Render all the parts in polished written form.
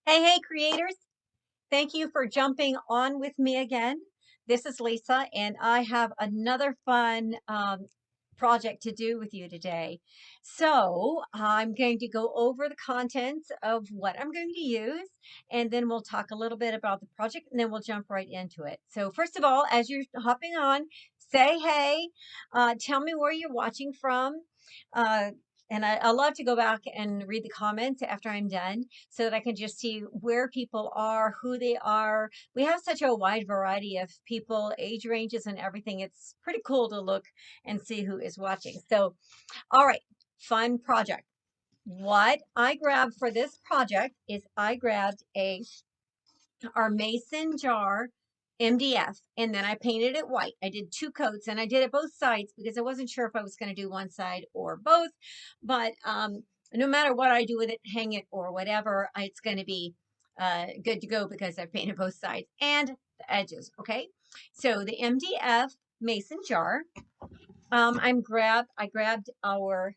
Hey, creators. Thank you for jumping on with me again. This is Lisa, and I have another fun project to do with you today. So I'm going to go over the contents of what I'm going to use, and then we'll talk a little bit about the project, and then we'll jump right into it. So first of all, as you're hopping on, say hey, tell me where you're watching from. Uh, and I love to go back and read the comments after I'm done so that I can just see where people are, who they are. We have such a wide variety of people, age ranges, and everything. It's pretty cool to look and see who is watching. So, all right, fun project. What I grabbed for this project is I grabbed our mason jar MDF, and then I painted it white. I did two coats, and I did it both sides because I wasn't sure if I was going to do one side or both. But no matter what I do with it, hang it or whatever, it's going to be good to go because I've painted both sides and the edges. Okay, so the MDF mason jar. I grabbed our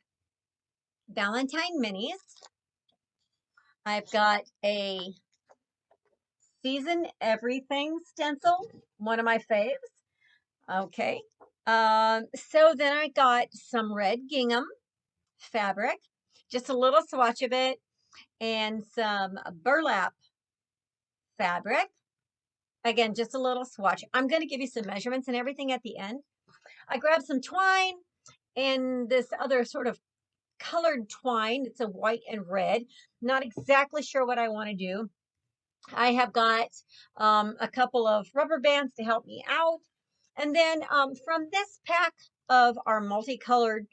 Valentine minis. I've got a Season Everything stencil, one of my faves. Okay. So then I got some red gingham fabric, just a little swatch of it, and some burlap fabric. Again, just a little swatch. I'm going to give you some measurements and everything at the end. I grabbed some twine and this other sort of colored twine. It's a white and red. Not exactly sure what I want to do. I have got a couple of rubber bands to help me out. And then from this pack of our multicolored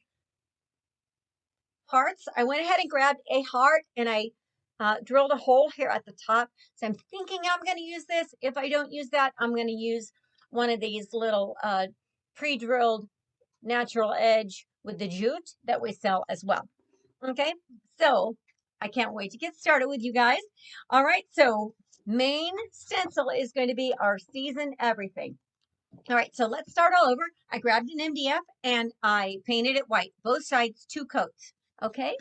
hearts, I went ahead and grabbed a heart and I drilled a hole here at the top. So I'm thinking I'm going to use this. If I don't use that, I'm going to use one of these little pre-drilled natural edge with the jute that we sell as well. Okay, so I can't wait to get started with you guys. All right, so main stencil is going to be our Season Everything. All right, so let's start all over. I grabbed an MDF and I painted it white, both sides, two coats. Okay,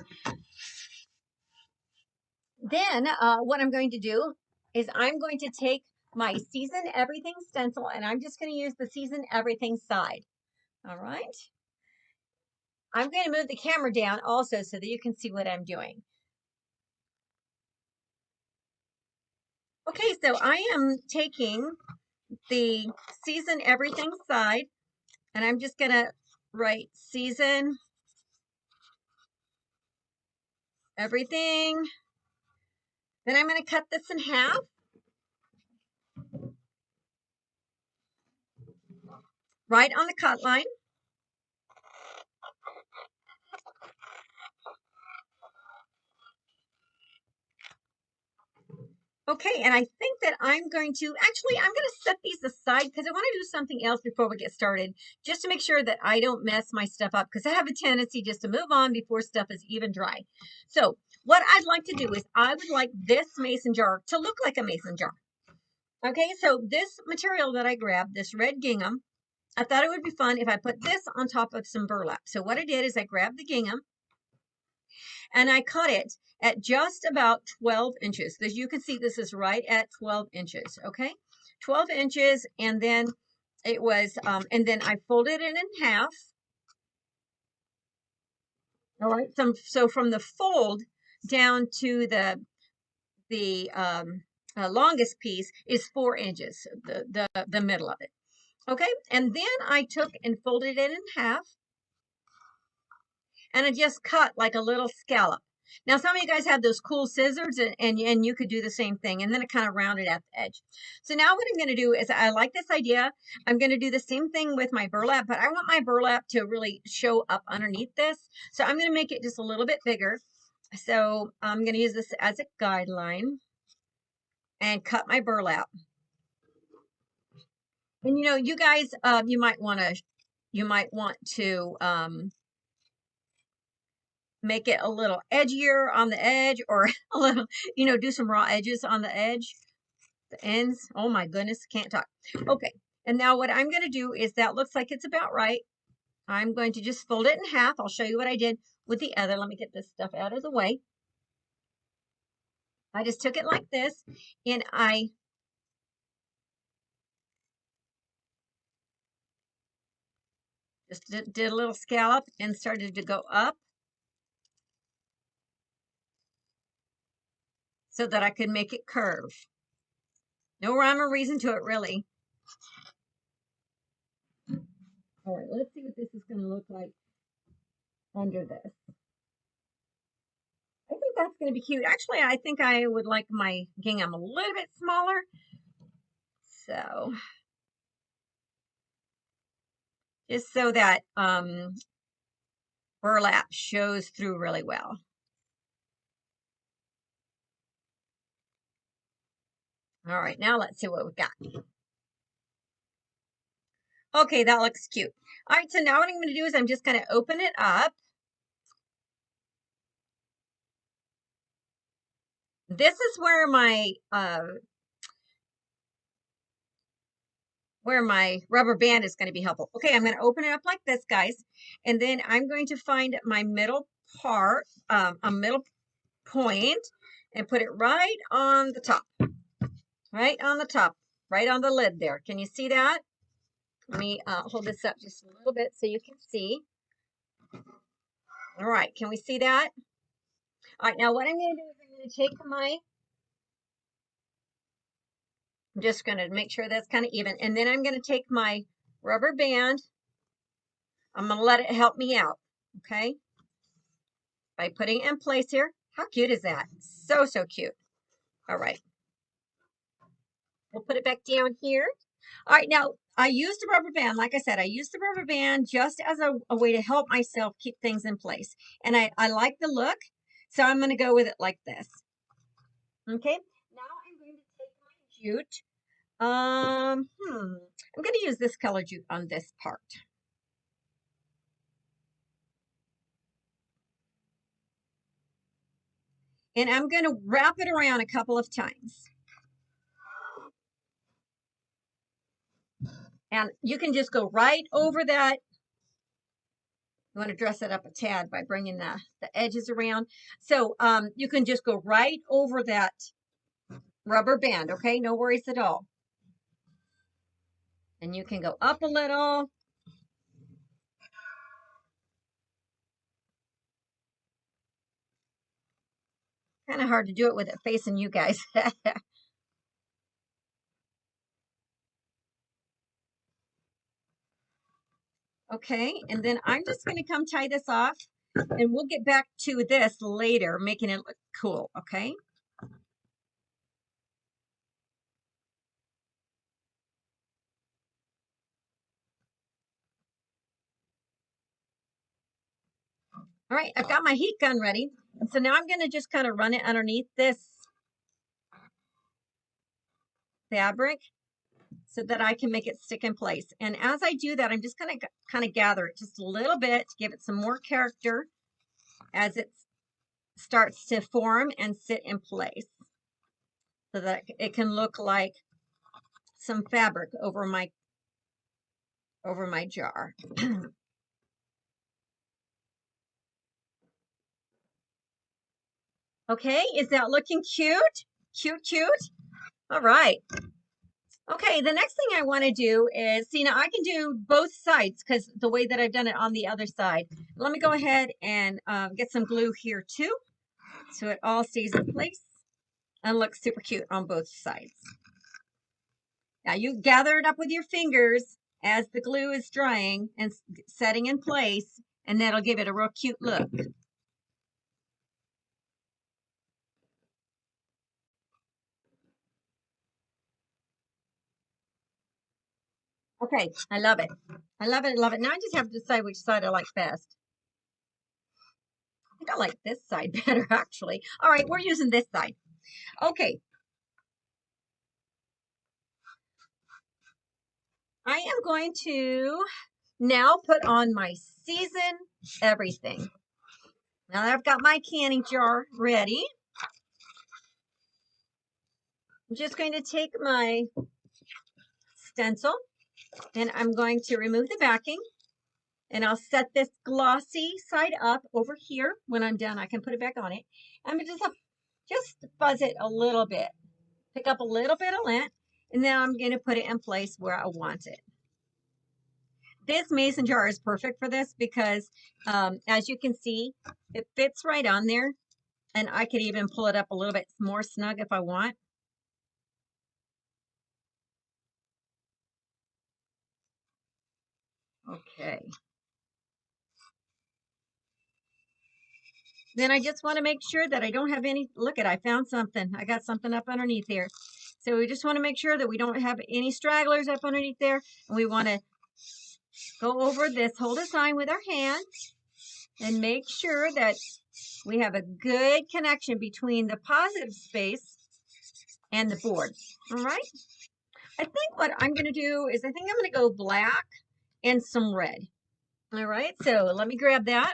then what I'm going to do is I'm going to take my Season Everything stencil and I'm just going to use the Season Everything side. All right, I'm going to move the camera down also so that you can see what I'm doing. Okay, so I am taking the Season Everything side, and I'm just gonna write Season Everything. Then I'm gonna cut this in half. Right on the cut line. Okay, and I think that I'm going to set these aside because I want to do something else before we get started, just to make sure that I don't mess my stuff up because I have a tendency just to move on before stuff is even dry. So what I'd like to do is I would like this mason jar to look like a mason jar. Okay, so this material that I grabbed, this red gingham, I thought it would be fun if I put this on top of some burlap. So what I did is I grabbed the gingham and I cut it at just about 12 inches. As you can see, this is right at 12 inches, okay? 12 inches, and then it was, and then I folded it in half. All right, so from the fold down to the longest piece is 4 inches, the middle of it. Okay, and then I took and folded it in half and I just cut like a little scallop. Now, some of you guys have those cool scissors and you could do the same thing and then it kind of rounded at the edge. So now what I'm going to do is I like this idea. I'm going to do the same thing with my burlap, but I want my burlap to really show up underneath this. So I'm going to make it just a little bit bigger. So I'm going to use this as a guideline and cut my burlap. And you know, you guys, you might want to make it a little edgier on the edge or a little, do some raw edges on the edge, the ends. Oh my goodness, can't talk. Okay, and now what I'm going to do is that looks like it's about right. I'm going to just fold it in half. I'll show you what I did with the other. Let me get this stuff out of the way. I just took it like this and I just did a little scallop and started to go up so that I could make it curve. No rhyme or reason to it, really. All right, let's see what this is going to look like under this. I think that's going to be cute. Actually, I think I would like my gingham a little bit smaller. So, just so that burlap shows through really well. All right, now let's see what we've got. Okay, that looks cute. All right, so now what I'm going to do is I'm just going to open it up. This is where my rubber band is going to be helpful. Okay, I'm going to open it up like this, guys, and then I'm going to find my middle part, a middle point, and put it right on the top, right on the top, right on the lid there. Can you see that? Let me hold this up just a little bit so you can see. All right, can we see that? All right, now what I'm going to do is I'm going to take I'm just going to make sure that's kind of even, and then I'm going to take my rubber band. I'm going to let it help me out, okay? By putting it in place here. How cute is that? So, so cute. All right. We'll put it back down here. All right, now I used the rubber band. Like I said, I used the rubber band just as a way to help myself keep things in place. And I like the look, so I'm going to go with it like this. Okay, now I'm going to take my jute. I'm going to use this color jute on this part. And I'm going to wrap it around a couple of times. And you can just go right over that. You want to dress it up a tad by bringing the edges around. So you can just go right over that rubber band, okay? No worries at all. And you can go up a little. Kind of hard to do it with it facing you guys. Okay, and then I'm just going to come tie this off, and we'll get back to this later, making it look cool, okay? All right, I've got my heat gun ready. And so now I'm going to just kind of run it underneath this fabric so that I can make it stick in place. And as I do that, I'm just going to kind of gather it just a little bit to give it some more character as it starts to form and sit in place so that it can look like some fabric over my jar. Okay, is that looking cute? Cute, cute. All right. Okay, the next thing I want to do is, see, now I can do both sides because the way that I've done it on the other side. Let me go ahead and get some glue here too, so it all stays in place and looks super cute on both sides. Now you gather it up with your fingers as the glue is drying and setting in place, and that'll give it a real cute look. Okay, I love it. I love it, love it. Now I just have to decide which side I like best. I think I like this side better, actually. All right, we're using this side. Okay. I am going to now put on my season everything. Now that I've got my canning jar ready, I'm just going to take my stencil and I'm going to remove the backing, and I'll set this glossy side up over here. When I'm done, I can put it back on it. I'm just just fuzz it a little bit. Pick up a little bit of lint, and then I'm going to put it in place where I want it. This mason jar is perfect for this because, as you can see, it fits right on there, and I could even pull it up a little bit more snug if I want. Okay. Then I just want to make sure that I don't have any, look at, I found something. I got something up underneath here. So we just want to make sure that we don't have any stragglers up underneath there. And we want to go over this, hold a sign with our hand, and make sure that we have a good connection between the positive space and the board. All right. I think what I'm going to do is I think I'm going to go black and some red. All right. So let me grab that.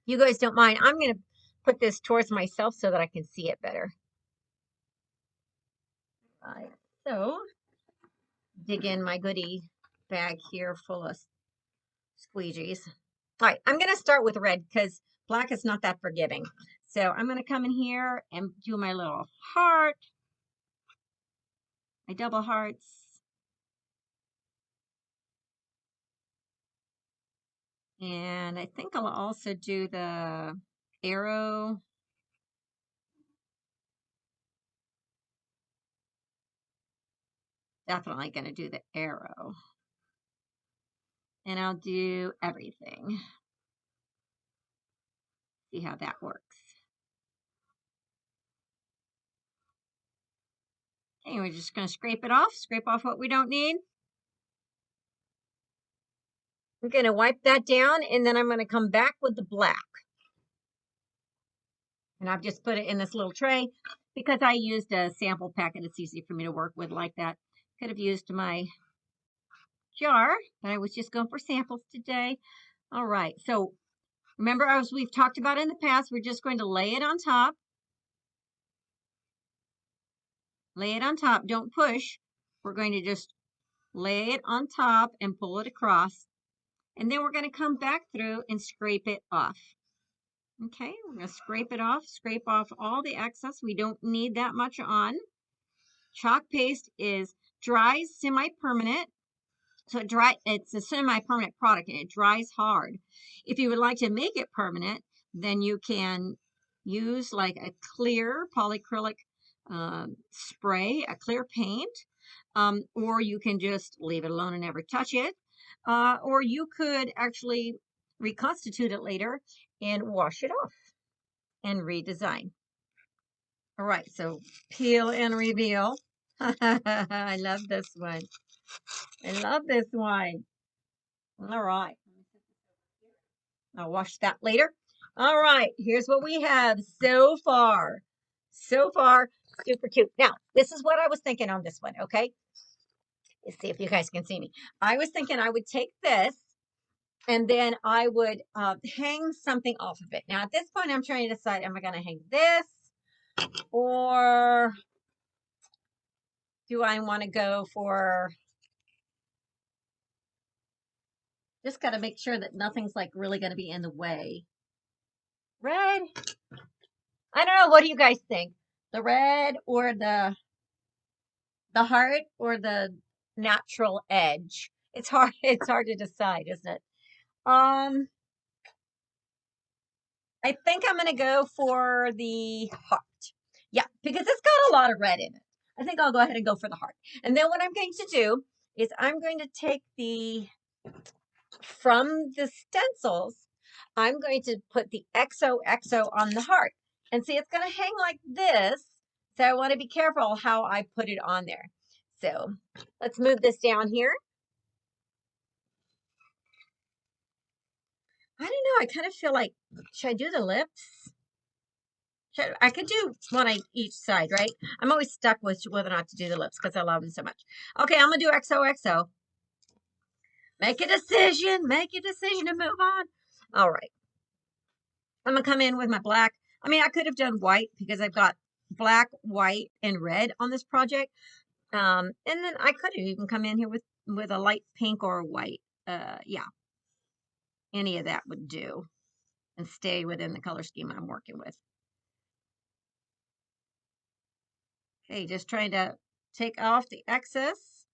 You guys don't mind. I'm going to put this towards myself so that I can see it better. All right. So dig in my goodie bag here full of squeegees. All right. I'm going to start with red because black is not that forgiving. So I'm going to come in here and do my little heart, my double hearts. And I think I'll also do the arrow. Definitely going to do the arrow. And I'll do everything. See how that works. Okay, we're just going to scrape off what we don't need. I'm going to wipe that down, and then I'm going to come back with the black. And I've just put it in this little tray because I used a sample packet. It's easy for me to work with like that. Could have used my jar, but I was just going for samples today. All right, so remember, as we've talked about in the past, we're just going to lay it on top. Lay it on top. Don't push. We're going to just lay it on top and pull it across. And then we're going to come back through and scrape it off. Okay, we're going to scrape off all the excess. We don't need that much on. Chalk paste is dry, semi-permanent. So it's a semi-permanent product and it dries hard. If you would like to make it permanent, then you can use like a clear polyacrylic spray, a clear paint, or you can just leave it alone and never touch it. Or you could actually reconstitute it later and wash it off and redesign. All right, so peel and reveal. I love this one. I love this one. All right. I'll wash that later. All right, here's what we have so far. So far, super cute. Now, this is what I was thinking on this one, okay? Let's see if you guys can see me. I was thinking I would take this and then I would hang something off of it. Now, at this point, I'm trying to decide, am I going to hang this or do I want to go for, just got to make sure that nothing's like really going to be in the way. Red? I don't know. What do you guys think? The red or the heart or the natural edge? It's hard. It's hard to decide, isn't it? I think I'm going to go for the heart. Yeah, because it's got a lot of red in it. I think I'll go ahead and go for the heart. And then what I'm going to do is I'm going to take from the stencils, I'm going to put the XOXO on the heart. And see, it's going to hang like this. So I want to be careful how I put it on there. So let's move this down here. I don't know. I kind of feel like, should I do the lips? I could do one on each side, right? I'm always stuck with whether or not to do the lips because I love them so much. Okay, I'm going to do XOXO. Make a decision. Make a decision to move on. All right. I'm going to come in with my black. I mean, I could have done white because I've got black, white, and red on this project. And then I could have even come in here with a light pink or white. Yeah. Any of that would do and stay within the color scheme I'm working with. Okay, just trying to take off the excess.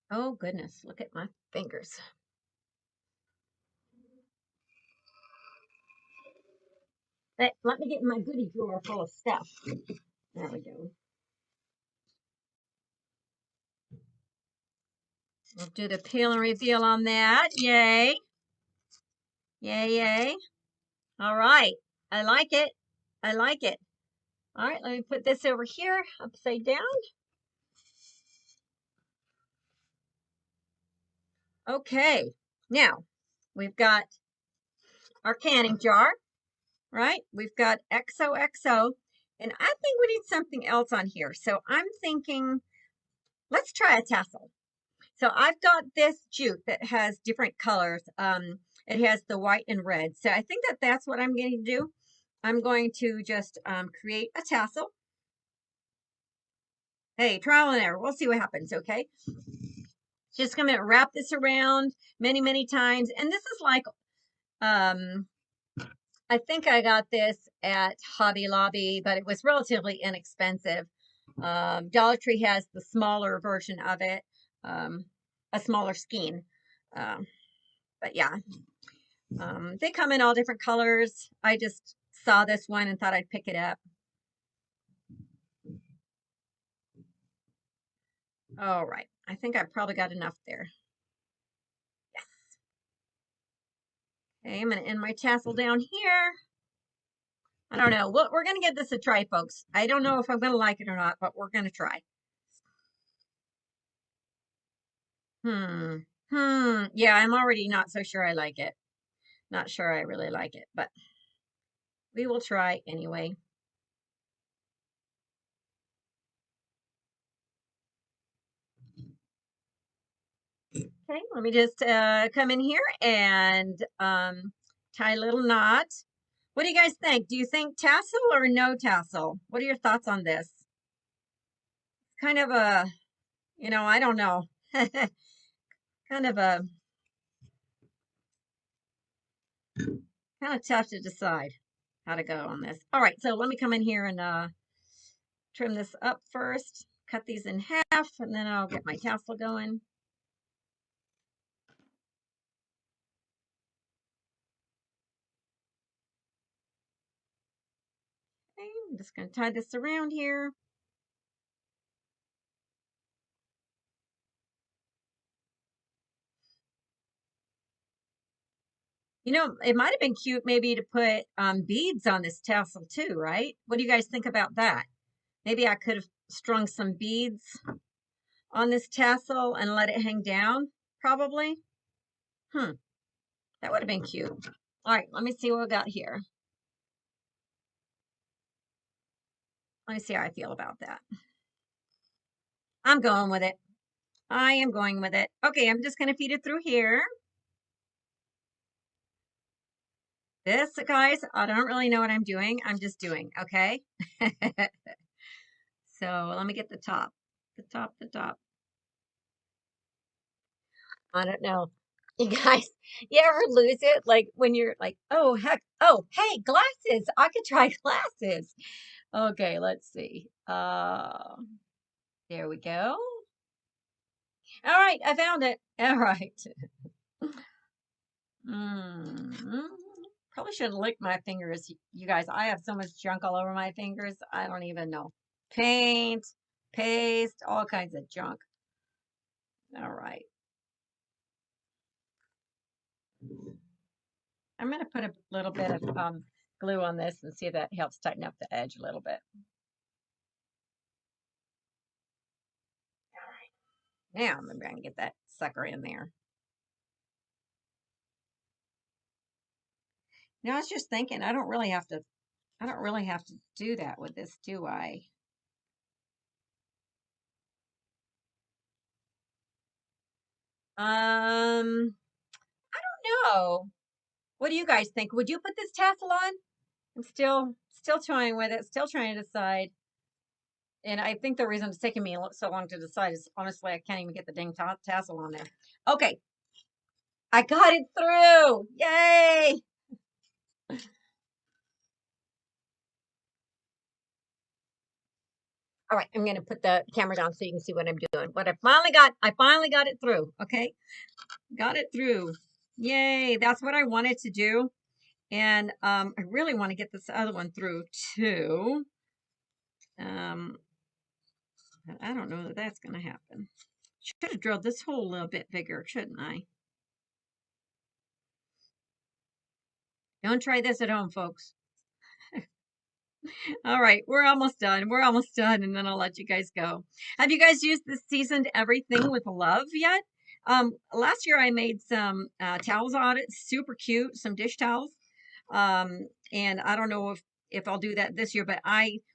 Oh goodness, look at my fingers. Let me get my goodie drawer full of stuff. There we go. We'll do the peel and reveal on that. Yay. Yay, yay. All right. I like it. I like it. All right, let me put this over here, upside down. Okay. Now, we've got our canning jar, right? We've got XOXO, and I think we need something else on here. So I'm thinking, let's try a tassel. So I've got this jute that has different colors. It has the white and red. So I think that that's what I'm going to do. I'm going to just create a tassel. Hey, trial and error. We'll see what happens, okay? Just going to wrap this around many, many times. And this is like, I think I got this at Hobby Lobby, but it was relatively inexpensive. Dollar Tree has the smaller version of it, a smaller skein. But yeah, they come in all different colors. I just saw this one and thought I'd pick it up. All right, I think I probably got enough there. Yes. Okay, I'm gonna end my tassel down here. I don't know. We're gonna give this a try, folks. I don't know if I'm gonna like it or not, but we're gonna try. Yeah, I'm already not so sure I like it. Not sure I really like it, but we will try anyway. Okay, let me just come in here and tie a little knot. What do you guys think? Do you think tassel or no tassel? What are your thoughts on this? Kind of a, I don't know. Kind of a, kind of tough to decide how to go on this. All right, so let me come in here and trim this up first. Cut these in half, and then I'll get my tassel going. Okay, I'm just going to tie this around here. It might have been cute maybe to put beads on this tassel too, right? What do you guys think about that? Maybe I could have strung some beads on this tassel and let it hang down, probably. That would have been cute. All right, let me see what we got here. Let me see how I feel about that. I'm going with it. I am going with it. Okay, I'm just going to feed it through here. This, guys, I don't really know what I'm doing. I'm just doing, okay? So let me get the top. The top. I don't know. You guys, you ever lose it? Like when you're like, oh, heck. Oh, hey, glasses. I could try glasses. Okay, let's see. There we go. All right, I found it. All right. Probably should lick my fingers, you guys. I have so much junk all over my fingers. I don't even know. Paint, paste, all kinds of junk. All right. I'm going to put a little bit of glue on this and see if that helps tighten up the edge a little bit. All right. Now maybe I can get that sucker in there. Now I was just thinking, I don't really have to do that with this, do I? I don't know. What do you guys think? Would you put this tassel on? I'm still toying with it, still trying to decide. And I think the reason it's taking me so long to decide is honestly, I can't even get the dang tassel on there. Okay. I got it through. Yay. All right, I'm gonna put the camera down so you can see what I'm doing. But I finally got it through. Okay, got it through. Yay! That's what I wanted to do, and I really want to get this other one through too. But I don't know that that's gonna happen. Should have drilled this hole a little bit bigger, shouldn't I? Don't try this at home, folks. All right, we're almost done. We're almost done, and then I'll let you guys go. Have you guys used the seasoned everything with love yet? Last year I made some towels on it, super cute, some dish towels. And I don't know if I'll do that this year, but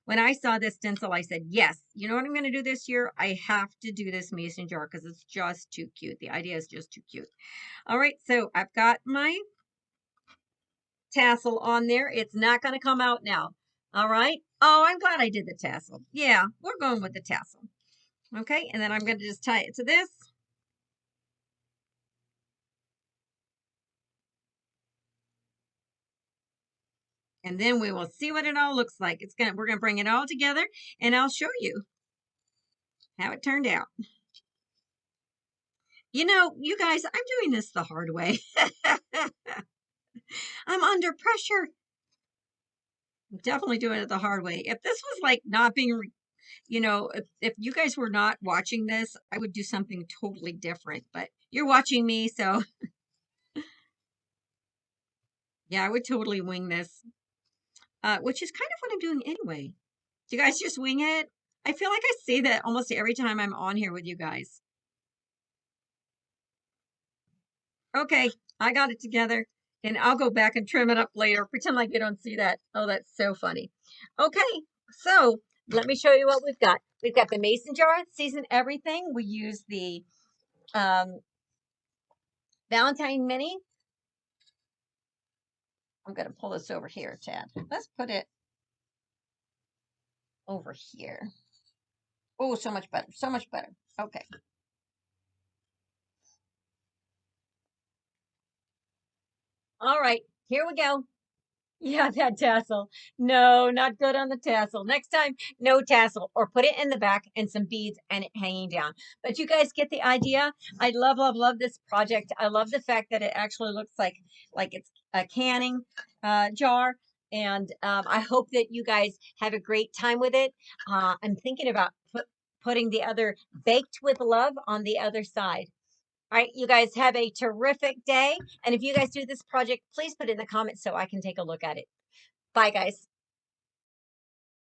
when I saw this stencil, I said, yes, you know what I'm going to do this year? I have to do this mason jar because it's just too cute. The idea is just too cute. All right, so I've got my tassel on there. It's not going to come out now. All right. Oh, I'm glad I did the tassel. Yeah, we're going with the tassel. Okay, and then I'm going to just tie it to this. And then we will see what it all looks like. We're going to bring it all together and I'll show you how it turned out. You know, you guys, I'm doing this the hard way. I'm under pressure. I'm definitely doing it the hard way. If this was like not being, you know, if you guys were not watching this, I would do something totally different. But you're watching me, so yeah, I would totally wing this, which is kind of what I'm doing anyway. Do you guys just wing it? I feel like I say that almost every time I'm on here with you guys. Okay, I got it together and I'll go back and trim it up later. Pretend like you don't see that. Oh, that's so funny. Okay, so let me show you what we've got. We've got the mason jar, season everything. We use the um, Valentine mini. I'm going to pull this over here, Tad. Let's put it over here. Oh, so much better. So much better. Okay. All right, here we go. Yeah, that tassel. No, not good on the tassel. Next time, no tassel, or put it in the back and some beads and it hanging down. But you guys get the idea. I love, love, love this project. I love the fact that it actually looks like it's a canning jar. And I hope that you guys have a great time with it. I'm thinking about putting the other baked with love on the other side. All right, you guys have a terrific day. And if you guys do this project, please put it in the comments so I can take a look at it. Bye, guys.